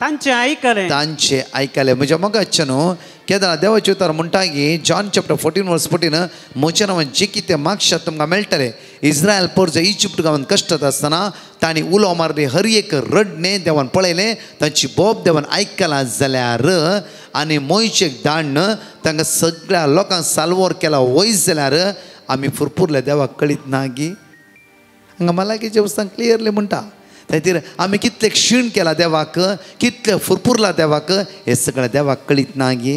Speaker 3: तांचे आयकले म्हज्या मोगाचें न्हू केदार देवाचे उतर म्हणटा की जॉन चॅप्टर 14 वर्स 14 म्हज्या नांवान जे कितें मागशात तुमकां मेळटलें इस्रायल परजो इजिप्ट गांवांत कश्टात आसतना तांणी उलो मारले हर एक रडणें देवान पळयलें तांची बोब देवान आयकलां जाल्यार आनी मोयचेक धाडन तांकां सगळ्या लोकांक साल्वार केला वयस जाल्यार आमी फुरफुरले देवाक कळीत ना गी हांगा मलाकीचे पुस्तक क्लियरली म्हणटा ताचेर आमी कितले क्षीण केला देवाक कितले फुरफुरला देवाक हे सगळें देवाक कळीत ना गे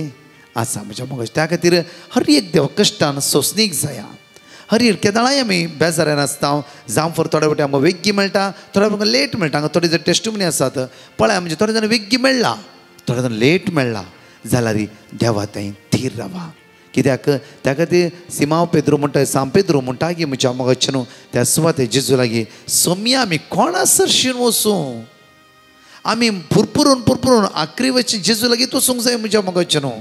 Speaker 3: आसा म्हज्या मोगाचें त्या खातीर हर एक देव कश्टान सोंसणीक जाया हरी केदाळाय आमी बेजारान आसता जावं फॉर थोडे फावटी आमकां वेग्गी मेळटा थोडे फावटी लेट मेळटा हांगा थोडे जर टेस्टमनी आसात पळय म्हणजे थोडे जाण वेग्गी मेळ्ळा थोडे जाण लेट मेळ्ळा जाल्यार देवा थंय थीर रावा कित्याक त्या खातीर सिमांव पेद्रो म्हणटा साम पेद्रो म्हणटा की म्हज्या मोगाचे न्हू त्या सुवाते जेजू लागीं सोम्या आमी कोणा सरशीन वचूं आमी फुरफुरून आखरी वचून जेजू लागीं वचूंक जाय म्हज्या मोगाचे न्हू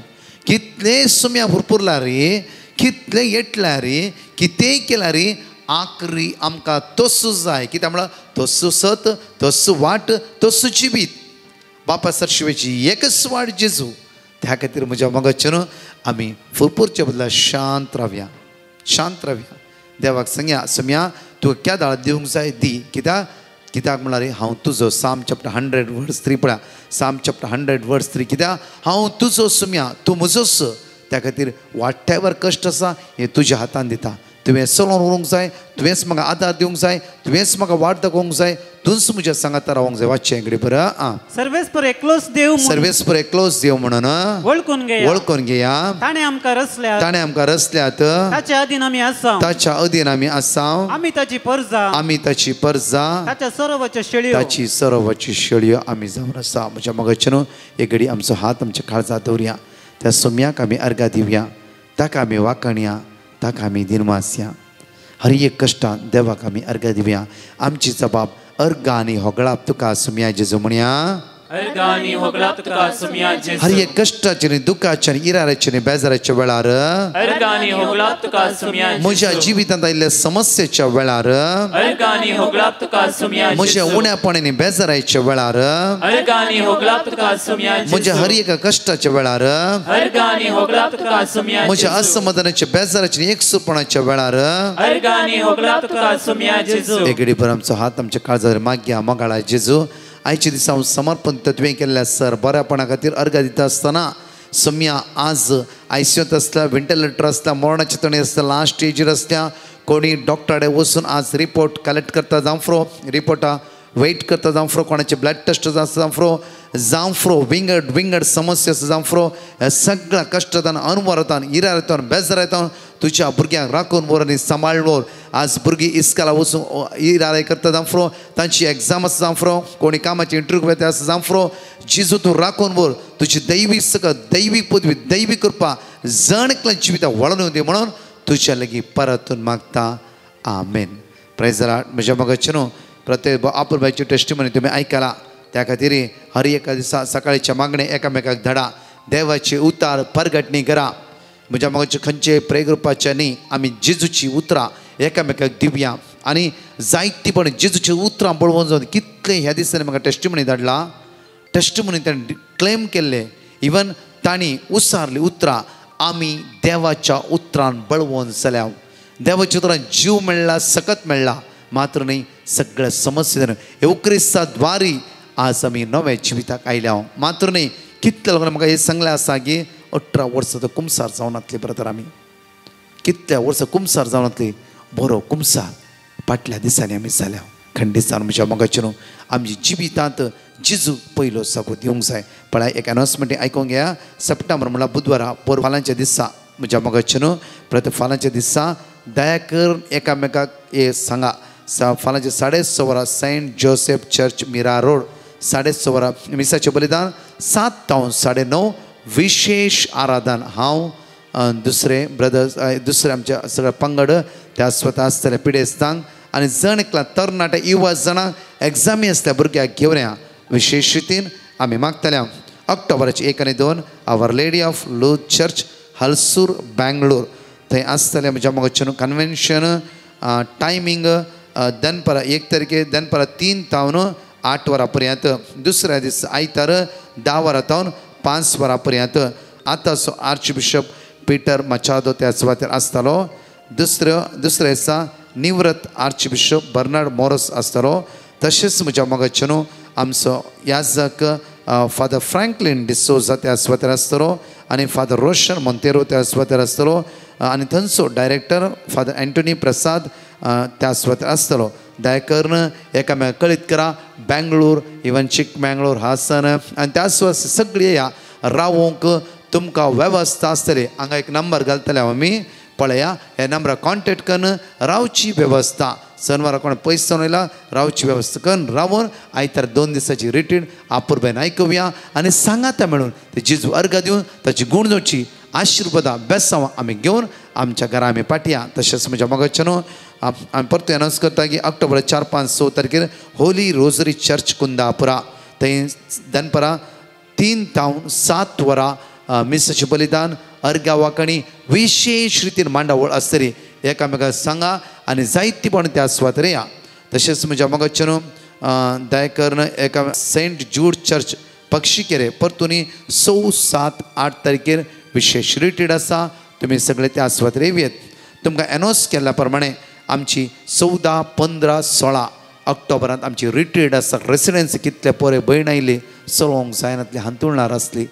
Speaker 3: कितले सोम्या फुरफुरला रे कितले येटला रे कितेंय केला रे आखरी आमकां तोसू जाय कित्याक म्हळ्यार तोसू सत तोसू वाट तोसू जिवीत बापा सरशिवेची एकच वाट जेजू त्या खातीर म्हज्या मोगाचे न्हू आमी फुरफुरचे बदला शांत रावया देवाक सांगया सोम्या तुका क्या दाळ दिवंक जाय दी कित्याक म्हळ्यार हांव तुजो साम चॅप्टर 100 वर्स 3 पळया साम चॅप्टर 100 वर्स 3 कित्याक हांव तुजो सोम्या तूं म्हजोच त्या खातीर वाट्यावर कश्ट आसा हें तुज्या हातान दिता तुवें चलोवन व्हरूंक जाय तुवेंच म्हाका आदार दिवंक जाय तुवेंच म्हाका वाट दाखोवंक जाय तूंच म्हज्या सांगाता रावंक जाय वाचचें घडी बरं
Speaker 4: सर्वेस्पर एकलोच देव
Speaker 3: म्हणून वळखून घेया
Speaker 4: ताणें आमकां
Speaker 3: रचल्यात
Speaker 4: ताच्या अधीन आमी आसां आमी ताची परजा ताच्या सरोवाच्यो
Speaker 3: शेळयो आमी जावन आसा म्हज्या मोगाचे न्हू एक घडी आमचो हात आमच्या काळजात दवरया त्या सोम्याक आमी अर्घा दिवया ताका आमी वाखणया ताका आमी दिनवासया हर एक कश्टां देवाक आमी अर्घा दिवया आमची जबाब अर्घ आनी होगळाप तुका सोम्या जेजू म्हणया हर एक कश्टाचे न्ही दुखाचे न्ही इराराचे न्ही बेजाराच्या वेळार म्हज्या जिवितांत आयिल्ल्या समस्येच्या वेळार म्हज्या उण्यापणांनी बेजाराच्या वेळार म्हज्या हर एका कश्टाच्या वेळार म्हज्या असमाधानाच्या बेजाराच्या एकसूरपणाच्या वेळार एगडी भर आमचो हात आमच्या काळजार मागया मोगाळा जेजू आयच्या दिसा हांव समर्पण तत्वें केल्ल्या सर बऱ्यापणा खातीर अर्घ दिता आसतना सोम्या आज आयसीयूत आसल्या व्हेंटिलेटर आसल्या मरणाचे तणी आसल्या लास्ट स्टेजीर आसल्या कोणी डॉक्टराडे वचून आज रिपोर्ट कलेक्ट करता जावं फ्रो रिपोर्टा वेट करता जावं फ्रो कोणाचे ब्लड टेस्ट जावं फ्रो विंगड समस्या जावं फ्रो ह्या सगळ्या कश्टांतल्यान अनवरांतल्यान इरारांतल्यान बेजारांतल्यान तुज्या भुरग्यांक राखून व्हर आनी सांबाळून आज भुरगीं इस्काला वचून इराराय करता जावं फ्रो तांची एग्जाम आसा जावं फ्रो कोणी कामाची इंटरव्यू घेता आसा जावं फ्रो जेजू तूं राखून व्हर तुजी दैवी सकत दैवी पदवी दैवी कृपा जणकल्या जिवितां वळोवन येवं दी म्हणून तुज्या लागीं परतून मागता आमेन प्रेज द लॉर्ड म्हज्या मोगाचे न्हू प्रत्येक आपुरबायची टेस्टिमनी तुमी आयकला त्या खातीर हर एका दिसा सकाळीच्या मागणे एकामेकाक धाडा देवाची उतार परगटणी करा म्हज्या मोगाचे खंयचे प्रे ग्रुपाच्या न्ही आमी जेजूची उतरां एकामेकाक दिवया आनी जायतीपण जेजूची उतरां बळोवन जावन कितले ह्या दिसांनी म्हाका टेस्टिमनी धाडला टेस्टिमनी ताणें क्लेम केल्ले इवन तांणी उसारली उतरां आमी देवाच्या उतरान बळोवन जाल्या देवाच्या उतरान जीव मेळ्ळा सकत मेळ्ळा मात्र न्ही सगळ्या समस्या एवक्रिस्ता द्वारी आज आमी नव्या जिविताक आयल्या मात्र न्ही कितले लोकांनी म्हाका हे सांगलें आसा की 18 वर्सां तो कुमसार जावन आसली ब्रदर आमी कितल्या वर्सां कुमसार जावन आसली बरो कुमसार फाटल्या दिसांनी आमी जाल्या खंडिस्तान म्हज्या मोगाचे न्हू आमच्या जिवितांत जेजू पयलो सागो दिवंक जाय पळय एक अनाउन्समेंट आयकूंक घेया सप्टेंबर म्हणल्यार बुधवारा पर फाल्यांच्या दिसा म्हज्या मोगाचे न्हू प्रत्येक फाल्यांच्या दिसा दया करून एकामेकाक हे सांगा फाल्यांचे 6:30 वरां सेंट जोसेफ चर्च मिरा रोड 6:30 वरां मिसाचें बलिदान 7 ते 9:30 विशेष आराधन हांव दुसरे ब्रदर्स दुसरे आमच्या सगळे पंगड त्या स्वता आसतले पिडेस्तांक आनी जण एकला तरणाटे युवा जाणांक एग्जामी आसल्या भुरग्याक घेवन या विशेष रितीन आमी मागतले ऑक्टोबराचे 1 आनी 2 आवर लेडी ऑफ लूथ चर्च हलसूर बेंगलोर थंय आसतले म्हज्या मोगाचे कन्वेन्शन टायमींग दनपारां 1 तारखे दनपारां 3 तावन 8 वरां पर्यंत दुसऱ्या दीस आयतार 10 वरां तावन 5 वरां पर्यंत आतां आर्च बिशप पिटर मचादो त्या सुवातेर आसतलो दुसऱ्या दिसा निवृत्त आर्च बिशप बर्नार्ड मोरस आसतलो तशेंच म्हज्या मोगाचे आमचो याजक फादर फ्रँकलिन डिसोजा त्या सुवातेर आसतलो आनी फादर रोशन मोंतेरो त्या सुवातेर आसतलो आनी थंयचो डायरेक्टर फादर एंटोनी प्रसाद त्या सुवातेर आसतलो दया करून एकामेकाक कळीत करा बेंगळूर इवन चिकमंगळूर हासन आनी त्या सुवात सगळी या रावूंक तुमकां वेवस्था आसतली हांगा एक नंबर घालतले आमी पळया हे नंबराक कॉन्टेक्ट करून रावची वेवस्था शनिवारा कोण पयस जावन येयला रावची वेवस्था करून रावून आयतार 2 दिसाची रिट्रीट आपुरबायन आयकुया आनी सांगाता मेळून ते जेजू अर्घ दिवन ताची गुणजोची आशिर्वादा बेसांव आमी घेवन आमच्या घरा आमी पाटया. तशेंच म्हज्या मोगाच्यानो आमी परतून अनावंस करता की ऑक्टोबर 4, 5, 6 तारखेर होली रोजरी चर्च कुंदापुरा थंय दनपरां 3 तावन 7 वरां मिसाचें बलिदान अर्घा वांकणी विशेष रितीन मांडावळ आसतली. एकामेकाक सांगा आनी जायतीपण त्या सुवातेर या. तशेंच म्हज्या मोगाच्यानो दयाकरन एका सेंट जूड चर्च पक्षीकेरे परतुनी 6, 7, 8 तारखेर विशेष रिट्रीट आसा. तुमी सगळे त्या सुवातेर येवयात. तुमकां अनावंस केल्ल्या प्रमाणे आमची 14, 15, 16 ऑक्टोबरांत आमची रिट्रीट आसा. रेसिडेन्सी कितले पोरे भयण आयली चलोवंक जायनातली हांतुरणार आसली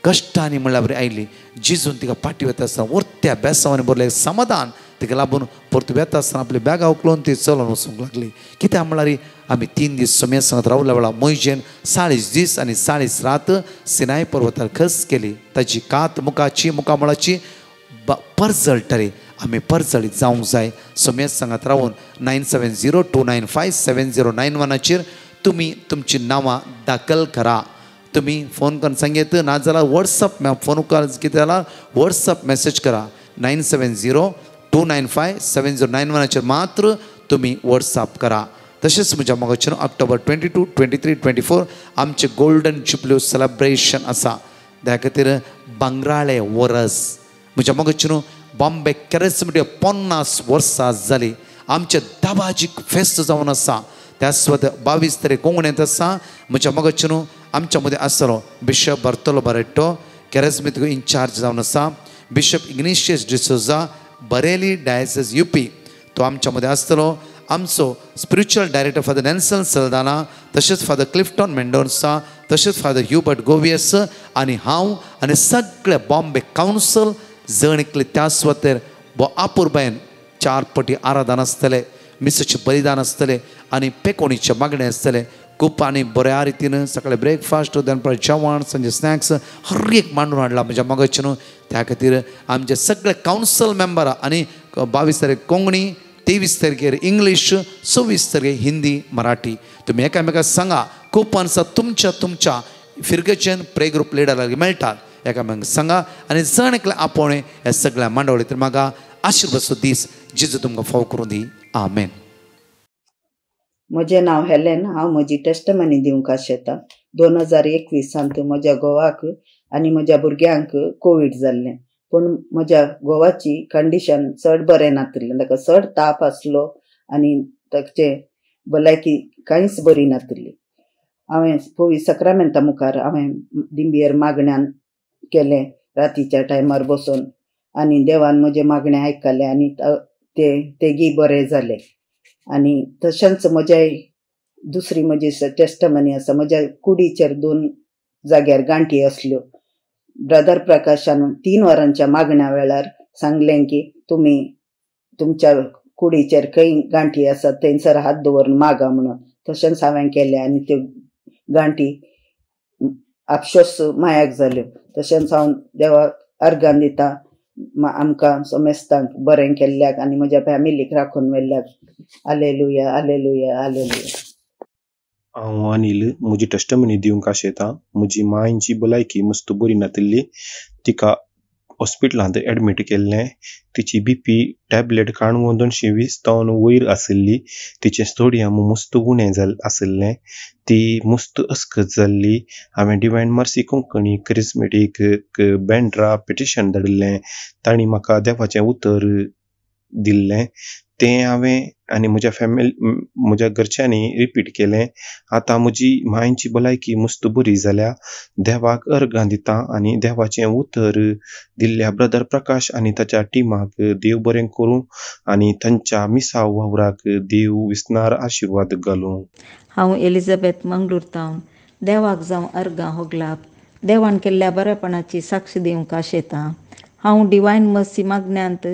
Speaker 3: कश्टांनी म्हणल्यार बरी आयली जिजून तिका पाटी वता आसतना वरत्या बेसांवांनी भरलें समाधान तिका लागून परतून वेता आसतना आपली बॅगा उखलून ती चलोवन वचूंक लागली. कित्याक म्हळ्यार आमी 3 दीस सुम्या सांगत रावल्या वेळा मोयजेन 40 दीस आनी 40 रात सिनाय पर्वतार खस केली. ताची कात मुखामळाची परजळटली आमी परजळीत जावंक जाय. सुम्या सांगत रावून 9702957091 तुमी तुमची नांवां दाखल करा. तुमी फोन करून सांगेत नाजाल्यार वॉट्सअप फोन कितें जाल्यार वॉट्सअप मेसेज करा 9702957091 मात्र तुमी वॉट्सअप करा. तशेंच म्हज्या मोगाच्यान ऑक्टोबर 22, 23, 24 आमचे गोल्डन जुबली सेलेब्रेशन आसा. त्या खातीर बांगराळे वरस म्हज्या मोगाच्यान बॉम्बे कॅरिस्मेटीक 50 वर्सां जाली. आमचे दाबाजीक फेस्त जावन आसा. त्या सुवात 22 तारीख कोंकणींत आसा. म्हज्या मोगाच्यान आमच्या मदीं आसतलो बिशप बार्तोलो बारेट्टो कॅरिस्मेटीक इन्चार्ज जावन आसा. Bishop Ignatius D'Souza Bareilly diocese UP तो आमच्या मदीं आसतलो. आमचो spiritual director father Nelson Saldanha तशेंच फादर क्लिफ्टॉन मेंडोन्सा तशेंच फादर ह्युबर्ट गोवियस आनी हांव आनी सगळे बॉम्बे कावन्सल जण एकले त्या सुवातेर आपुरबायन 4 पटी आराधन आसतले मिसाचें बलिदान आसतलें आनी पेकोणीचे मागणे आसतले. खूब आनी बऱ्या रितीन सकाळी ब्रेकफास्ट दनपार जेवण संजे स्नॅक्स हर एक मांडून हाडला म्हज्या मोगाच्यान. त्या खातीर आमचे सगळे कावन्सल मेंबर आनी 22 तारीख कोंकणी 23 तारखेर इंग्लीश 26 तारखेर हिंदी मराठी तुमी एकामेकाक सांगा. कुपन तुमच्या फिरगेच्यान प्रे ग्रुप लिडराक मेळटात. एकामेकाक सांगा आनी जण एकले आपोवणें हे सगळ्या मांडवळींत म्हाका आशिर्वादचो दीस जेजू तुमकां फाव करूं दी. आमेन.
Speaker 7: म्हजें नांव हेलेन. हांव म्हजी टेस्टमनी दिवंक आशेतां. 2021 म्हज्या घोवाक आनी म्हज्या भुरग्यांक कोवीड जाल्लें पूण म्हज्या घोवाची कंडिशन चड बरें नासलें. ताका चड ताप आसलो आनी ताचे भलायकी कांयच बरी नासली. हांवें पोवी सक्रामेंता मुखार हांवें दिंबियेर मागण्यान केलें रातीच्या टायमार बसून आनी देवान म्हजें मागणें आयकलें आनी तेगी बरें जालें. आनी तशेंच म्हजे दुसरी म्हजी टेस्टमनी आसा. म्हज्या कुडीचेर 2 जाग्यार गांठी आसल्यो. ब्रदर प्रकाशान 3 वरांच्या मागण्या वेळार सांगलें की तुमी तुमच्या कुडीचेर खंय गांठी आसात थंयसर हात दवरून मागा म्हणून. तशेंच हांवें केलें आनी त्यो गांठी आपशोस मायाक जाल्यो. तशेंच हांव देवाक अर्गान दितां आमकां समेस्तांक बरें केल्ल्याक आनी म्हज्या फॅमिलीक राखून व्हेल्ल्याक. Hallelujah hallelujah hallelujah.
Speaker 8: हांव अनिल. म्हजी टेस्टमनी दिवंक आशेतां. म्हजी मांयची भलायकी मस्त बरी नासली. तिका हॉस्पिटलांत एडमीट केल्लें. तिची BP टॅबलेट काणून 220 तावन वयर आशिल्ली. तिचें सोडियम मस्त उणें आशिल्लें. ती मस्त अस्कत जाल्ली. हांवें divine mercy Konkani charismatic Bandra petition धाडिल्लें. तांणी म्हाका देवाचें उतर दिल्लें. तें हांवें आनी म्हज्या घरच्यांनी रिपीट केलें. आतां म्हजी मांयची भलायकी मस्त बरी जाल्या. देवाक अर्गां दितां आनी देवाचें उतर दिल्ल्या ब्रदर प्रकाश आनी ताच्या टिमाक देव बरें करूं आनी तांच्या मिसाव वावराक देव विस्नार आशिर्वाद घालूं.
Speaker 9: हांव एलिझाबेथ मंगळूरतावन देवाक जावं अर्गां होगलाप देवान केल्ल्या बरेपणाची साक्ष दिवंक आशेतां. हांव डिवायन मर्सी मागण्यांत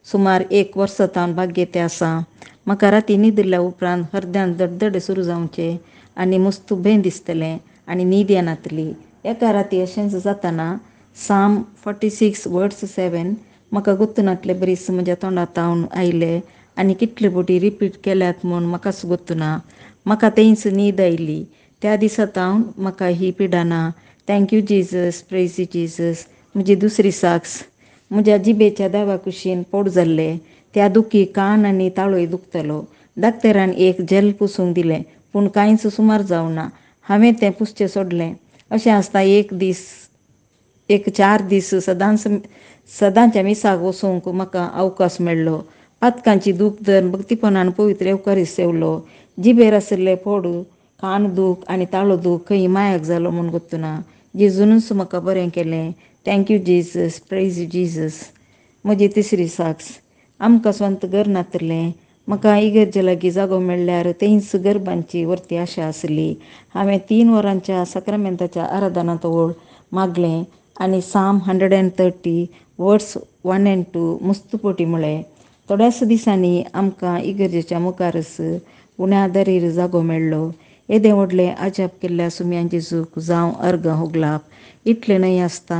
Speaker 9: सुमार 1 वर्स जावन भाग्येते आसा. म्हाका राती न्हिदल्या उपरांत हृदयान धडधड सुरू जावचें आनी मस्त भंय दिसतलें आनी न्हीद येनातली. एका राती अशेंच जाताना Psalm 46 verse 7 म्हाका गुर्तुनातले बरीच म्हज्या तोंडांत आयले आनी कितले फावटी रिपीट केल्यात म्हूण म्हाकाच गुर्तुना. म्हाका तेंच न्हीद आयली. त्या दिसांतावन म्हाका ही पिडा ना. Thank you Jesus, praise Jesus. म्हजी दुसरी साक्स. म्हज्या जिबेच्या देवा कुशीन पोट जाल्ले. त्या दुखी कान आनी ताळोय दुखतलो. डाक्टरान एक जेल पुसूंक दिलें पूण कांयच सुमार जावना. हांवें तें पुसचें सोडलें. अशें आसता एक 4 दीस सदांच्या मिसाक वचूंक म्हाका अवकाश मेळ्ळो. पातकांची दूख धर भक्तीपणान पवित्र येवकारीस सेवलो. जिबेर आशिल्ले पोड, कान दूख आनी ताळो दूख खंय मायाक जालो म्हूण गुर्तुना. जेजूनच म्हाका बरें केलें. Thank you Jesus, praise Jesus. म्हजी तिसरी साक्स. आमकां स्वंत घर नातलें. म्हाका इगर्जे लागीं जागो मेळ्ळ्यार थंयच गरबांची व्हरती आशा आसली. हांवें 3 वरांच्या सक्रामेंताच्या आराधनांत ओळ मागलें आनी साम 130 वर्ड्स 1 and 2 मुस्तपोटी म्हळें. थोड्याच दिसांनी आमकां इगर्जेच्या मुखारच उण्या दरीर जागो मेळ्ळो. येदें व्हडलें अजाप केल्ल्या सुम्यान जेजूक जावं अर्गां होगलाप. इतलें न्हय आसता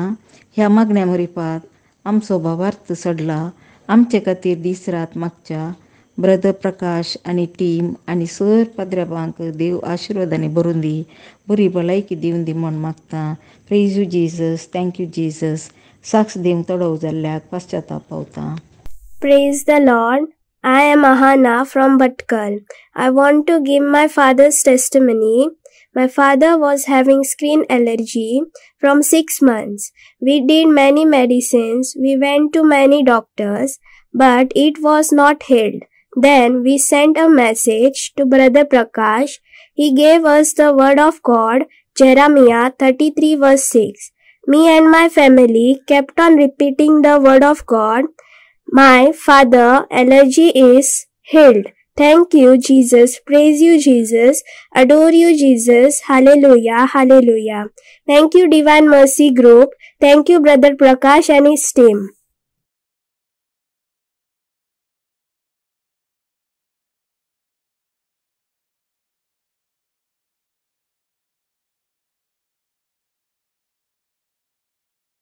Speaker 9: ह्या मागण्या मरिपात आमचो भावार्थ सडला. आमचे खातीर दीस रात मागच्या ब्रदर प्रकाश आनी टीम आनी सर पाद्र्याबांक देव आशिर्वादांनी भरून दी, बरी भलायकी दिवन दी म्हूण मागता. Praise you Jesus, thank you Jesus. Socks दिवंक तडव जाल्ल्याक पाश्चाताप पावता.
Speaker 10: Praise the Lord. I am Ahana from Bhatkal. I want to give my father's testimony. My father was having skin allergy from 6 months. We did many medicines. We went to many doctors, but it was not healed. Then we sent a message to Brother Prakash. He gave us the word of God, Jeremiah 33 verse 6. Me and my family kept on repeating the word of God. My father allergy is healed. Thank you, Jesus. Praise you, Jesus. Adore you, Jesus. Hallelujah. Hallelujah. Thank you, Divine Mercy Group. Thank you, Brother Prakash and his team.